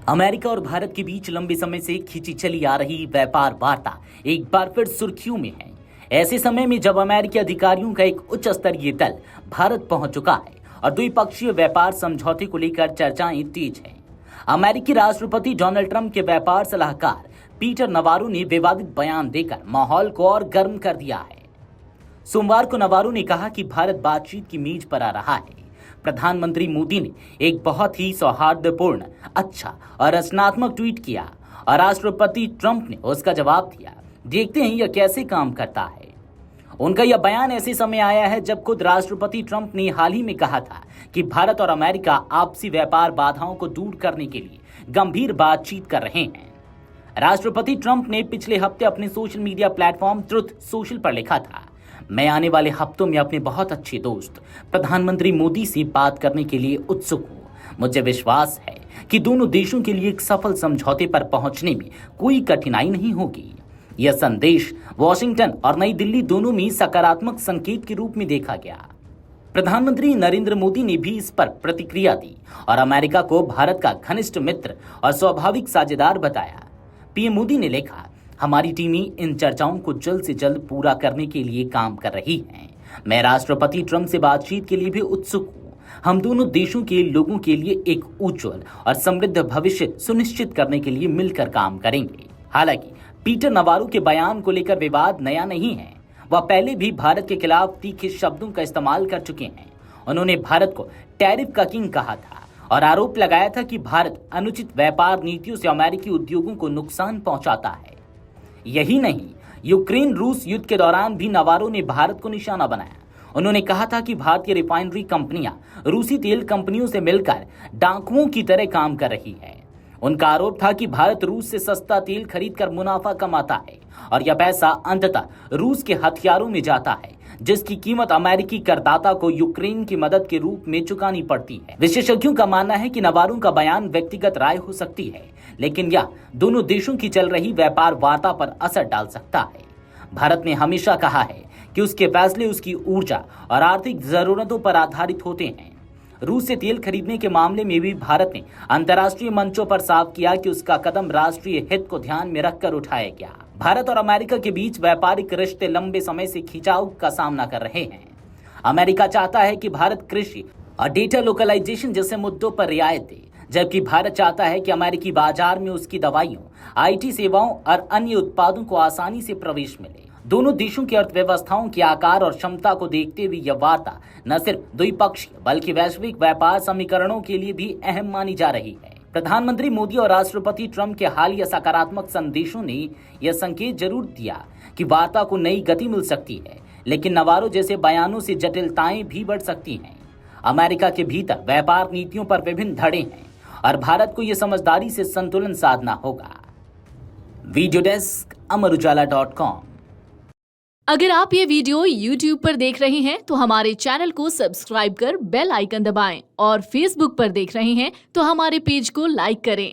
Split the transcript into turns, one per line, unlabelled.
America और भारत के बीच लंबे समय से खींची चली आ रही व्यापार वार्ता एक बार फिर सुर्खियों में है। ऐसे समय में जब अमेरिकी अधिकारियों का एक उच्च स्तरीय दल भारत पहुंच चुका है और द्विपक्षीय व्यापार समझौते को लेकर चर्चाएं तेज हैं। अमेरिकी राष्ट्रपति डोनाल्ड ट्रंप के व्यापार सलाहकार पीटर नवारो ने विवादित बयान देकर माहौल को और गर्म कर दिया है। सोमवार को नवारो ने कहा कि भारत बातचीत की मेज पर आ रहा है। प्रधानमंत्री मोदी ने एक बहुत ही सौहार्दपूर्ण, अच्छा और रचनात्मक ट्वीट किया और राष्ट्रपति ट्रंप ने उसका जवाब दिया। देखते हैं यह कैसे काम करता है। उनका यह बयान ऐसे समय आया है जब खुद राष्ट्रपति ट्रंप ने हाल ही में कहा था कि भारत और अमेरिका आपसी व्यापार बाधाओं को दूर करने के लिए गंभीर बातचीत कर रहे हैं। राष्ट्रपति ट्रंप ने पिछले हफ्ते अपने social media platform truth social पर लिखा था, मैं आने वाले हफ्तों में अपने बहुत अच्छे दोस्त प्रधानमंत्री मोदी से बात करने के लिए उत्सुक हूँ। मुझे विश्वास है कि दोनों देशों के लिए एक सफल समझौते पर पहुंचने में कोई कठिनाई नहीं होगी। यह संदेश वॉशिंगटन और नई दिल्ली दोनों में सकारात्मक संकेत के रूप में देखा गया। प्रधानमंत्री नरेंद्र मोदी ने भी इस पर प्रतिक्रिया दी और अमेरिका को भारत का घनिष्ठ मित्र और स्वाभाविक साझेदार बताया। पीएम मोदी ने लिखा, हमारी टीमें इन चर्चाओं को जल्द से जल्द पूरा करने के लिए काम कर रही हैं। मैं राष्ट्रपति ट्रंप से बातचीत के लिए भी उत्सुक हूँ। हम दोनों देशों के लोगों के लिए एक उज्जवल और समृद्ध भविष्य सुनिश्चित करने के लिए मिलकर काम करेंगे। हालांकि पीटर नवारो के बयान को लेकर विवाद नया नहीं है। वह पहले भी भारत के खिलाफ तीखे शब्दों का इस्तेमाल कर चुके हैं। उन्होंने भारत को टैरिफ का किंग कहा था और आरोप लगाया था कि भारत अनुचित व्यापार नीतियों से अमेरिकी उद्योगों को नुकसान पहुंचाता है। यही नहीं, यूक्रेन रूस युद्ध के दौरान भी नवारो ने भारत को निशाना बनाया। उन्होंने कहा था कि भारतीय रिफाइनरी कंपनियां रूसी तेल कंपनियों से मिलकर डाकुओं की तरह काम कर रही है। उनका आरोप था कि भारत रूस से सस्ता तेल खरीदकर मुनाफा कमाता है और यह पैसा अंततः रूस के हथियारों में जाता है, जिसकी कीमत अमेरिकी करदाता को यूक्रेन की मदद के रूप में चुकानी पड़ती है। विशेषज्ञों का मानना है कि नवारो का बयान व्यक्तिगत राय हो सकती है, लेकिन यह दोनों देशों की चल रही व्यापार वार्ता पर असर डाल सकता है। भारत ने हमेशा कहा है कि उसके फैसले उसकी ऊर्जा और आर्थिक जरूरतों पर आधारित होते हैं। रूस से तेल खरीदने के मामले में भी भारत ने अंतर्राष्ट्रीय मंचों पर साफ किया कि उसका कदम राष्ट्रीय हित को ध्यान में रखकर उठाया गया। भारत और अमेरिका के बीच व्यापारिक रिश्ते लंबे समय से खिंचाव का सामना कर रहे हैं। अमेरिका चाहता है कि भारत कृषि और डेटा लोकलाइजेशन जैसे मुद्दों पर रियायत दे, जबकि भारत चाहता है कि अमेरिकी बाजार में उसकी दवाइयों, आईटी सेवाओं और अन्य उत्पादों को आसानी से प्रवेश मिले। दोनों देशों की अर्थव्यवस्थाओं के आकार और क्षमता को देखते हुए यह वार्ता न सिर्फ द्विपक्षीय बल्कि वैश्विक व्यापार समीकरणों के लिए भी अहम मानी जा रही है। प्रधानमंत्री मोदी और राष्ट्रपति ट्रंप के हालिया सकारात्मक संदेशों ने यह संकेत जरूर दिया कि वार्ता को नई गति मिल सकती है, लेकिन नवारो जैसे बयानों से जटिलताएं भी बढ़ सकती हैं। अमेरिका के भीतर व्यापार नीतियों पर विभिन्न धड़े हैं और भारत को यह समझदारी से संतुलन साधना होगा। Video desk amarujala.com।
अगर आप ये वीडियो YouTube पर देख रहे हैं तो हमारे चैनल को सब्सक्राइब कर बेल आइकन दबाएं और Facebook पर देख रहे हैं तो हमारे पेज को लाइक करें।